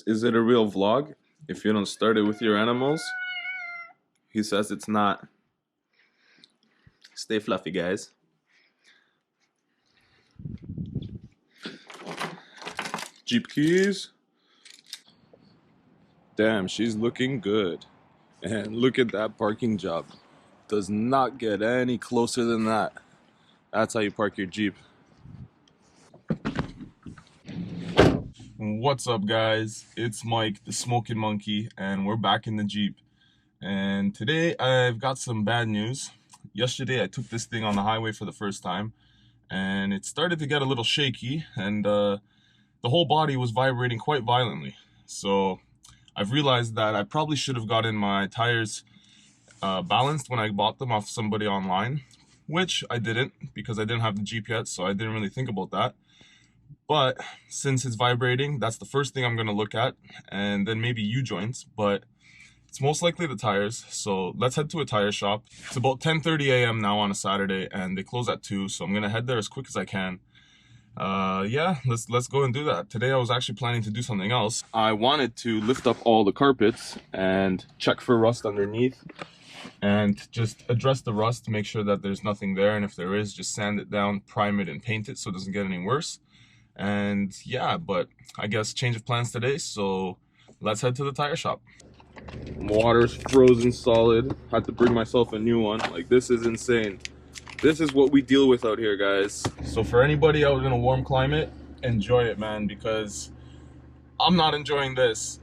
is it a real vlog if you don't start it with your animals? He says it's not. Stay fluffy, guys. Jeep keys. Damn, she's looking good. And look at that parking job. Does not get any closer than that. That's how you park your Jeep. What's up, guys? It's Mike, the Smokin monkey, and we're back in the Jeep. And today I've got some bad news. Yesterday I took this thing on the highway for the first time, and it started to get a little shaky, and the whole body was vibrating quite violently. So I've realized that I probably should have gotten my tires balanced when I bought them off somebody online, which I didn't because I didn't have the Jeep yet, so I didn't really think about that. But since it's vibrating, that's the first thing I'm going to look at, and then maybe U-joints, but it's most likely the tires. So let's head to a tire shop. It's about 10:30 a.m. now on a Saturday, and they close at 2, so I'm going to head there as quick as I can. Yeah, let's go and do that. Today I was actually planning to do something else. I wanted to lift up all the carpets and check for rust underneath and just address the rust to make sure that there's nothing there, and if there is, just sand it down, prime it, and paint it so it doesn't get any worse. And yeah, but I guess change of plans today, so let's head to the tire shop. Water's frozen solid. Had to bring myself a new one. Like, this is insane. This is what we deal with out here, guys. So for anybody out in a warm climate, enjoy it, man, because I'm not enjoying this.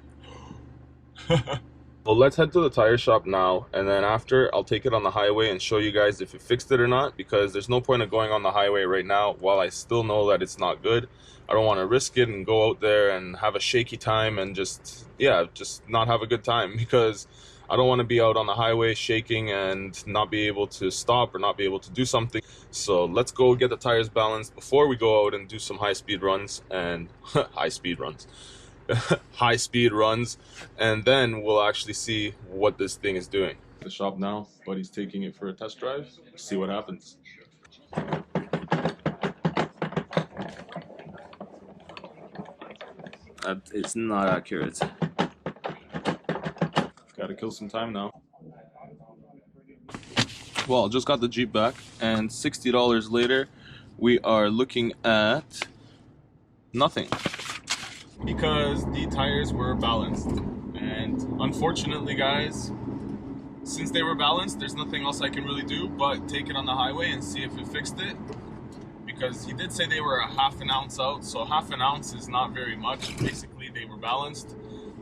Well, let's head to the tire shop now, and then after I'll take it on the highway and show you guys if it fixed it or not, because there's no point of going on the highway right now while I still know that it's not good. I don't want to risk it and go out there and have a shaky time and just not have a good time, because I don't want to be out on the highway shaking and not be able to stop or not be able to do something. So let's go get the tires balanced before we go out and do some high-speed runs and high-speed runs. High-speed runs, and then we'll actually see what this thing is doing. The shop now, buddy's taking it for a test drive. See what happens. It's not accurate. Gotta kill some time now. Well, just got the Jeep back, and $60 later, we are looking at nothing. Because the tires were balanced, and unfortunately, guys, since they were balanced, there's nothing else I can really do but take it on the highway and see if it fixed it, because he did say they were a ½ ounce out, so ½ ounce is not very much. Basically, they were balanced.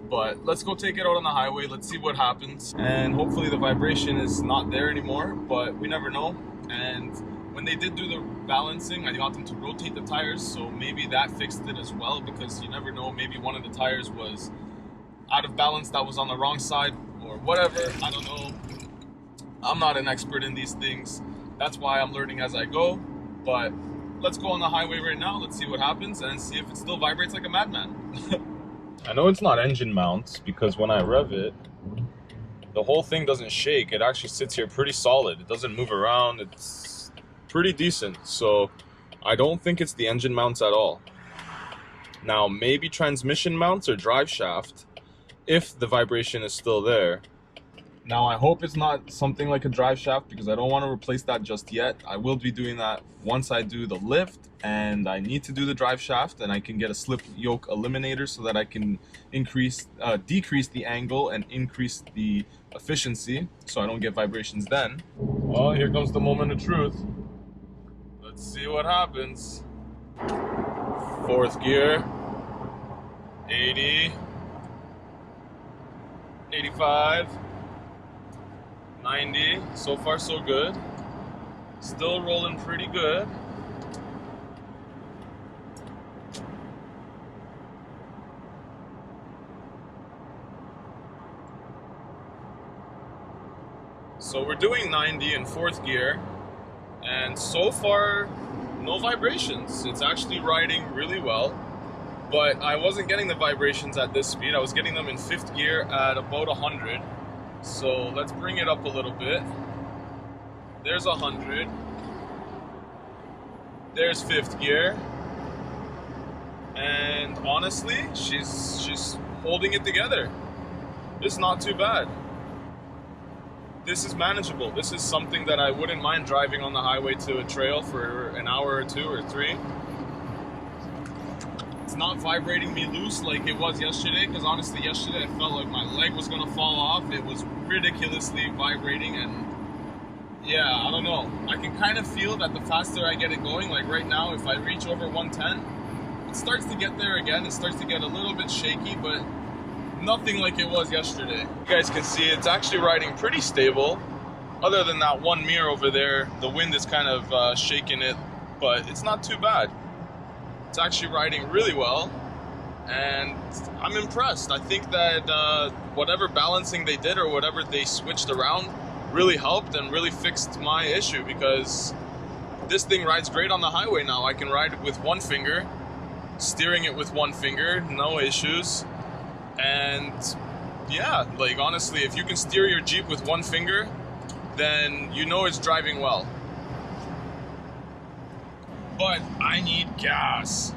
But let's go take it out on the highway, let's see what happens, and hopefully the vibration is not there anymore, but we never know. And when they did do the balancing, I got them to rotate the tires, so maybe that fixed it as well, because you never know, maybe one of the tires was out of balance, that was on the wrong side, or whatever, I don't know. I'm not an expert in these things, that's why I'm learning as I go, but let's go on the highway right now, let's see what happens, and see if it still vibrates like a madman. I know it's not engine mounts, because when I rev it, the whole thing doesn't shake, it actually sits here pretty solid, it doesn't move around, it's pretty decent, so I don't think it's the engine mounts at all. Now, maybe transmission mounts or drive shaft, if the vibration is still there. Now, I hope it's not something like a drive shaft, because I don't want to replace that just yet. I will be doing that once I do the lift, and I need to do the drive shaft, and I can get a slip yoke eliminator so that I can decrease the angle and increase the efficiency, so I don't get vibrations then. Well, here comes the moment of truth. Let's see what happens. 4th gear, 80, 85, 90, so far so good. Still rolling pretty good. So we're doing 90 in 4th gear, and so far no vibrations. It's actually riding really well, but I wasn't getting the vibrations at this speed. I was getting them in 5th gear at about 100. So let's bring it up a little bit. There's 100. There's 5th gear. And honestly, she's holding it together. It's not too bad. This is manageable. This is something that I wouldn't mind driving on the highway to a trail for an hour or 2 or 3. It's not vibrating me loose like it was yesterday, because honestly yesterday I felt like my leg was gonna fall off. It was ridiculously vibrating, and yeah, I don't know. I can kind of feel that the faster I get it going, like right now if I reach over 110, it starts to get there again. It starts to get a little bit shaky, but nothing like it was yesterday. You guys can see it's actually riding pretty stable. Other than that one mirror over there, the wind is kind of shaking it, but it's not too bad. It's actually riding really well, and I'm impressed. I think that whatever balancing they did or whatever they switched around really helped and really fixed my issue, because this thing rides great on the highway now. I can ride with one finger, steering it with one finger, no issues. And yeah, like honestly, if you can steer your Jeep with one finger, then you know it's driving well. But I need gas.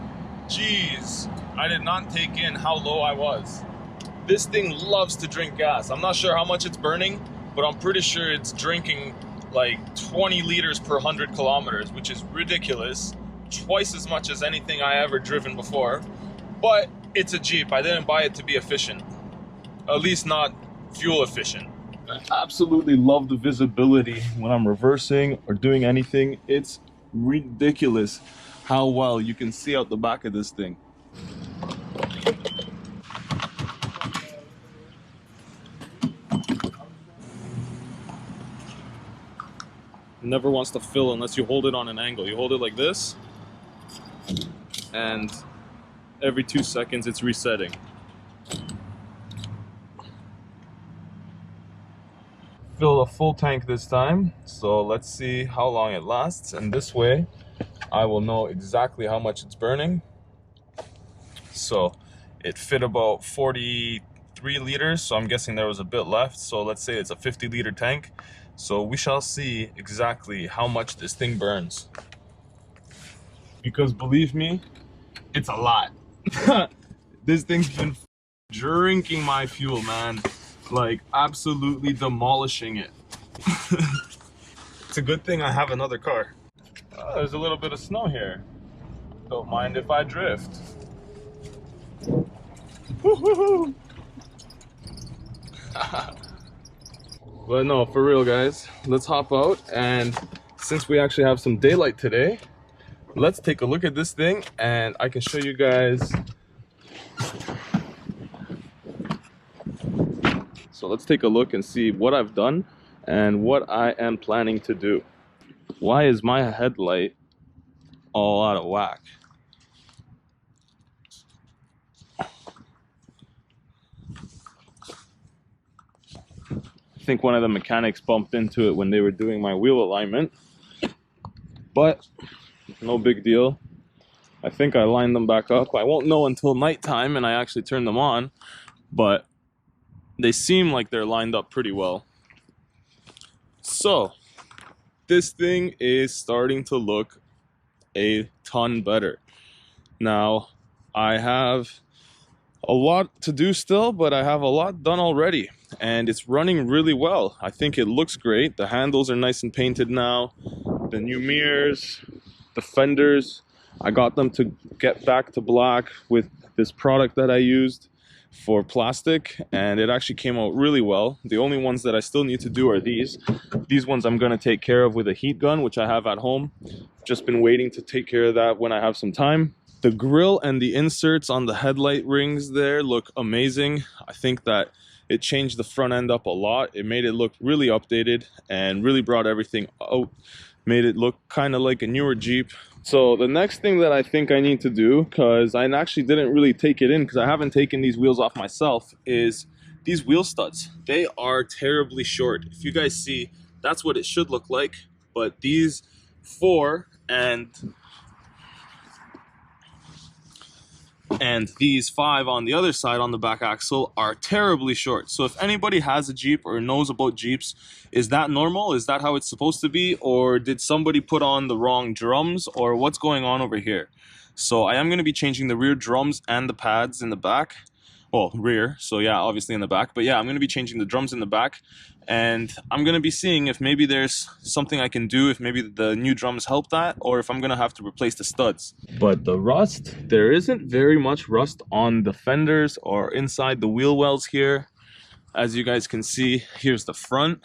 Jeez, I did not take in how low I was. This thing loves to drink gas. I'm not sure how much it's burning, but I'm pretty sure it's drinking like 20 liters per 100 kilometers, which is ridiculous. Twice as much as anything I ever driven before. But it's a Jeep. I didn't buy it to be efficient. At least not fuel efficient. I absolutely love the visibility when I'm reversing or doing anything. It's ridiculous how well you can see out the back of this thing. Never wants to fill unless you hold it on an angle. You hold it like this, and every 2 seconds it's resetting. Fill a full tank this time, so let's see how long it lasts, and this way I will know exactly how much it's burning. So it fit about 43 liters, so I'm guessing there was a bit left. So let's say it's a 50-liter tank. So we shall see exactly how much this thing burns. Because believe me, it's a lot. This thing's been drinking my fuel, man. Like absolutely demolishing it. It's a good thing I have another car. Oh, there's a little bit of snow here. Don't mind if I drift. Woo-hoo-hoo. But no, for real guys, let's hop out, and since we actually have some daylight today, let's take a look at this thing and I can show you guys. So let's take a look and see what I've done and what I am planning to do. Why is my headlight all out of whack? I think one of the mechanics bumped into it when they were doing my wheel alignment, but no big deal. I think I lined them back up. I won't know until nighttime and I actually turn them on, but they seem like they're lined up pretty well. So this thing is starting to look a ton better. Now I have a lot to do still, but I have a lot done already, and it's running really well. I think it looks great. The handles are nice and painted now. The new mirrors, the fenders, I got them to get back to black with this product that I used for plastic, and it actually came out really well. The only ones that I still need to do are these. These ones I'm gonna take care of with a heat gun, which I have at home. Just been waiting to take care of that when I have some time. The grill and the inserts on the headlight rings there look amazing. I think that it changed the front end up a lot. It made it look really updated and really brought everything out. Made it look kind of like a newer Jeep. So the next thing that I think I need to do, because I actually didn't really take it in because I haven't taken these wheels off myself, is these wheel studs. They are terribly short. If you guys see, that's what it should look like. But these 4 and these 5 on the other side on the back axle are terribly short. So if anybody has a Jeep or knows about Jeeps, is that normal? Is that how it's supposed to be? Or did somebody put on the wrong drums? Or what's going on over here? So I am going to be changing the rear drums and the pads in the back. well, rear, so yeah, obviously in the back. But yeah, I'm going to be changing the drums in the back, and I'm going to be seeing if maybe there's something I can do, if maybe the new drums help that, or if I'm going to have to replace the studs. But the rust, there isn't very much rust on the fenders or inside the wheel wells here. As you guys can see, here's the front.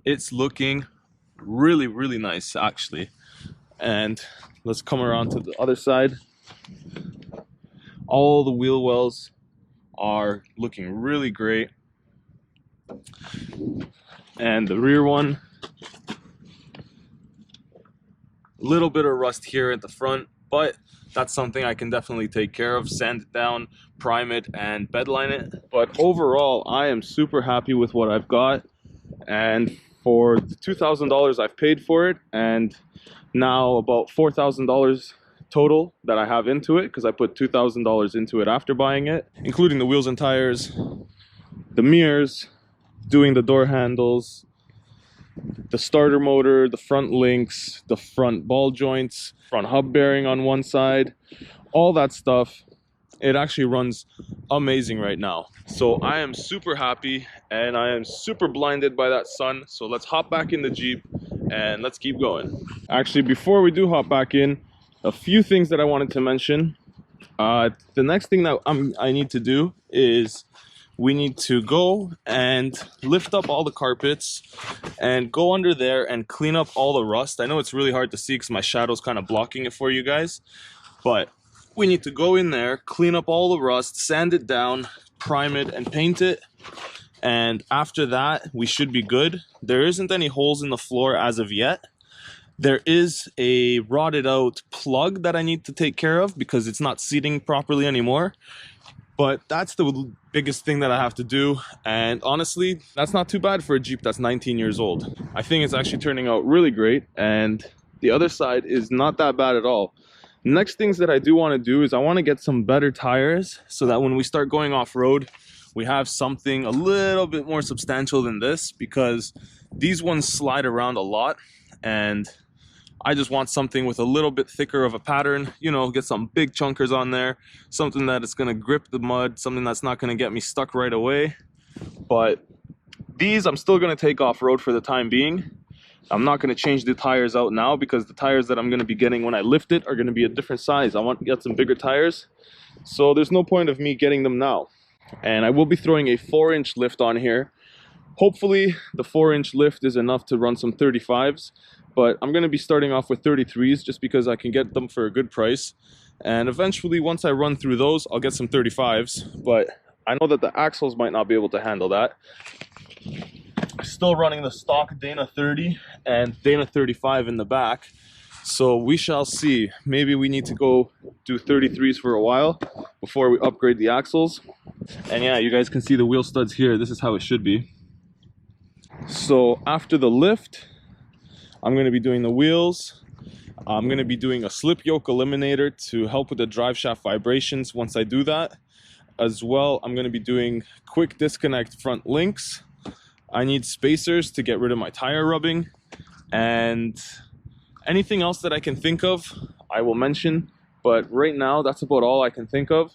It's looking really, really nice, actually. And let's come around to the other side. All the wheel wells are looking really great. And the rear one, a little bit of rust here at the front, but that's something I can definitely take care of. Sand it down, prime it, and bedline it. But overall, I am super happy with what I've got. And for the $2,000 I've paid for it, and now about $4,000 total that I have into it, because I put $2,000 into it after buying it, including the wheels and tires, the mirrors, doing the door handles, the starter motor, the front links, the front ball joints, front hub bearing on one side, all that stuff. It actually runs amazing right now. So I am super happy, and I am super blinded by that sun. So let's hop back in the Jeep and let's keep going. Actually, before we do hop back in, a few things that I wanted to mention. The next thing that I need to do is we need to go and lift up all the carpets and go under there and clean up all the rust. I know it's really hard to see because my shadow's kind of blocking it for you guys, but we need to go in there, clean up all the rust, sand it down, prime it, and paint it. And after that, we should be good. There isn't any holes in the floor as of yet. There is a rotted out plug that I need to take care of because it's not seating properly anymore. But that's the biggest thing that I have to do. And honestly, that's not too bad for a Jeep that's 19 years old. I think it's actually turning out really great. And the other side is not that bad at all. Next things that I do want to do is I want to get some better tires so that when we start going off-road, we have something a little bit more substantial than this, because these ones slide around a lot, and I just want something with a little bit thicker of a pattern, you know, get some big chunkers on there, something that is going to grip the mud, something that's not going to get me stuck right away. But these I'm still going to take off-road for the time being. I'm not going to change the tires out now because the tires that I'm going to be getting when I lift it are going to be a different size. I want to get some bigger tires, so there's no point of me getting them now. And I will be throwing a 4-inch lift on here. Hopefully the 4-inch lift is enough to run some 35s, but I'm going to be starting off with 33s just because I can get them for a good price. And eventually, once I run through those, I'll get some 35s, but I know that the axles might not be able to handle that. Still running the stock Dana 30 and Dana 35 in the back, so we shall see. Maybe we need to go do 33s for a while before we upgrade the axles. And yeah, you guys can see the wheel studs here. This is how it should be. So after the lift, I'm going to be doing the wheels. I'm going to be doing a slip yoke eliminator to help with the drive shaft vibrations once I do that. As well, I'm going to be doing quick disconnect front links. I need spacers to get rid of my tire rubbing, and anything else that I can think of, I will mention. But right now, that's about all I can think of.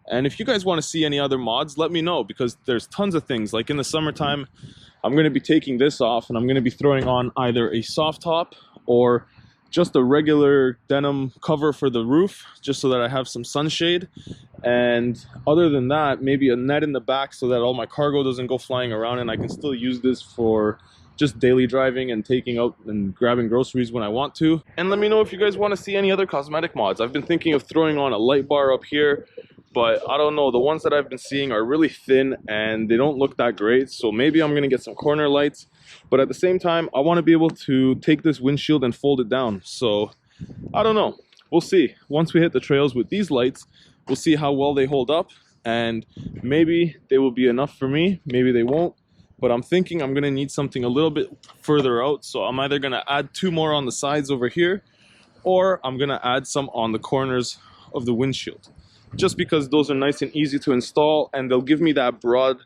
And if you guys want to see any other mods, let me know, because there's tons of things. Like in the summertime, I'm going to be taking this off and I'm going to be throwing on either a soft top or just a regular denim cover for the roof, just so that I have some sunshade. And other than that, maybe a net in the back so that all my cargo doesn't go flying around, and I can still use this for just daily driving and taking out and grabbing groceries when I want to. And let me know if you guys want to see any other cosmetic mods. I've been thinking of throwing on a light bar up here, but I don't know, the ones that I've been seeing are really thin and they don't look that great. So maybe I'm gonna get some corner lights, but at the same time, I want to be able to take this windshield and fold it down. So I don't know, we'll see. Once we hit the trails with these lights, we'll see how well they hold up, and maybe they will be enough for me, maybe they won't. But I'm thinking I'm gonna need something a little bit further out, so I'm either gonna add 2 more on the sides over here, or I'm gonna add some on the corners of the windshield, just because those are nice and easy to install, and they'll give me that broad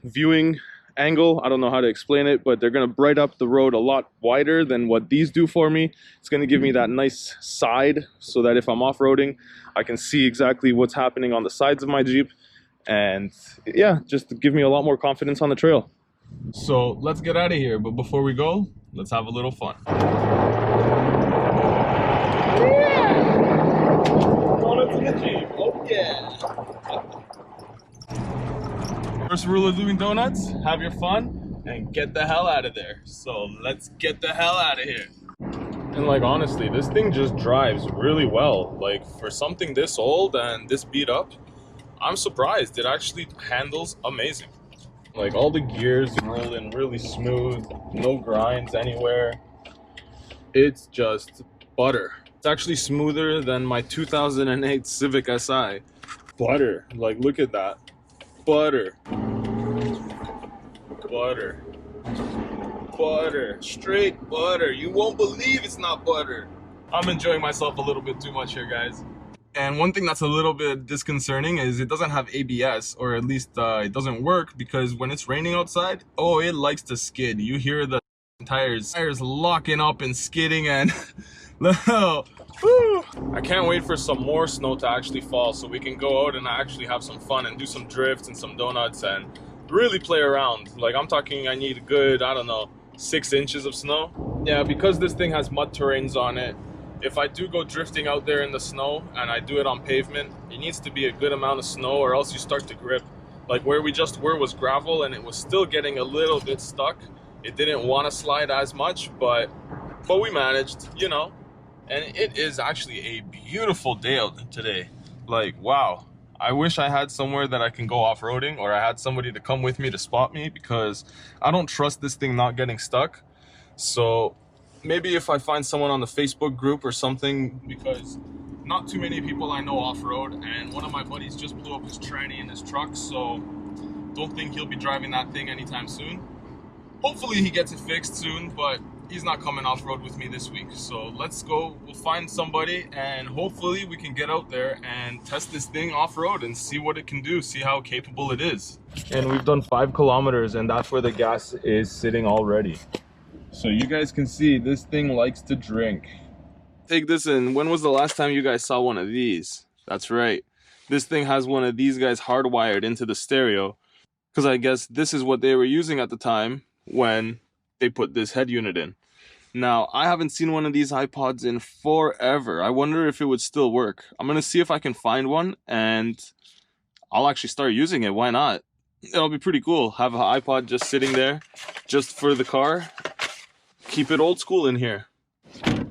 viewing angle. I don't know how to explain it, but they're gonna bright up the road a lot wider than what these do for me. It's gonna give me that nice side so that if I'm off-roading, I can see exactly what's happening on the sides of my Jeep. and yeah, just to give me a lot more confidence on the trail. So let's get out of here, but before we go, let's have a little fun. Going into the Jeep. Oh yeah. First rule of doing donuts, have your fun and get the hell out of there. So let's get the hell out of here. And like, honestly, this thing just drives really well. Like, for something this old and this beat up, I'm surprised. It actually handles amazing. Like, all the gears roll in really smooth, no grinds anywhere. It's just butter. It's actually smoother than my 2008 Civic Si. Butter. Like, look at that. Butter. Butter. Butter. Straight butter. You won't believe it's not butter. I'm enjoying myself a little bit too much here, guys. And one thing that's a little bit disconcerting is it doesn't have ABS, or at least it doesn't work, because when it's raining outside, oh, it likes to skid. You hear the tires locking up and skidding, and I can't wait for some more snow to actually fall so we can go out and actually have some fun and do some drifts and some donuts and really play around. Like, I'm talking, I need a good, I don't know, 6 inches of snow. Yeah, because this thing has mud terrains on it, if I do go drifting out there in the snow and I do it on pavement, it needs to be a good amount of snow, or else you start to grip. Like, where we just were was gravel and it was still getting a little bit stuck. It didn't want to slide as much, but we managed, you know. And it is actually a beautiful day out today. Like, wow. I wish I had somewhere that I can go off-roading, or I had somebody to come with me to spot me, because I don't trust this thing not getting stuck. So maybe if I find someone on the Facebook group or something, because not too many people I know off-road, and one of my buddies just blew up his tranny in his truck, so don't think he'll be driving that thing anytime soon. Hopefully he gets it fixed soon, but he's not coming off-road with me this week. So let's go, we'll find somebody, and hopefully we can get out there and test this thing off-road and see what it can do, see how capable it is. And we've done 5 kilometers, and that's where the gas is sitting already. So you guys can see this thing likes to drink. Take this in. When was the last time you guys saw one of these? That's right. This thing has one of these guys hardwired into the stereo, because I guess this is what they were using at the time when they put this head unit in. Now, I haven't seen one of these iPods in forever. I wonder if it would still work. I'm going to see if I can find one, and I'll actually start using it. Why not? It'll be pretty cool. Have an iPod just sitting there, just for the car. Keep it old school in here.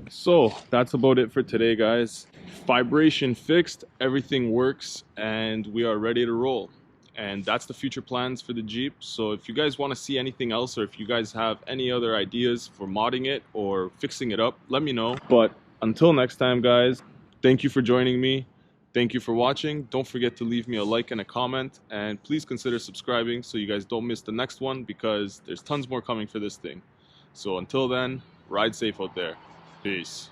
So, that's about it for today, guys. Vibration fixed, everything works, and we are ready to roll. And that's the future plans for the Jeep. So if you guys want to see anything else, or if you guys have any other ideas for modding it or fixing it up, let me know. But until next time, guys, thank you for joining me. Thank you for watching. Don't forget to leave me a like and a comment, and please consider subscribing so you guys don't miss the next one, because there's tons more coming for this thing. So until then, ride safe out there. Peace.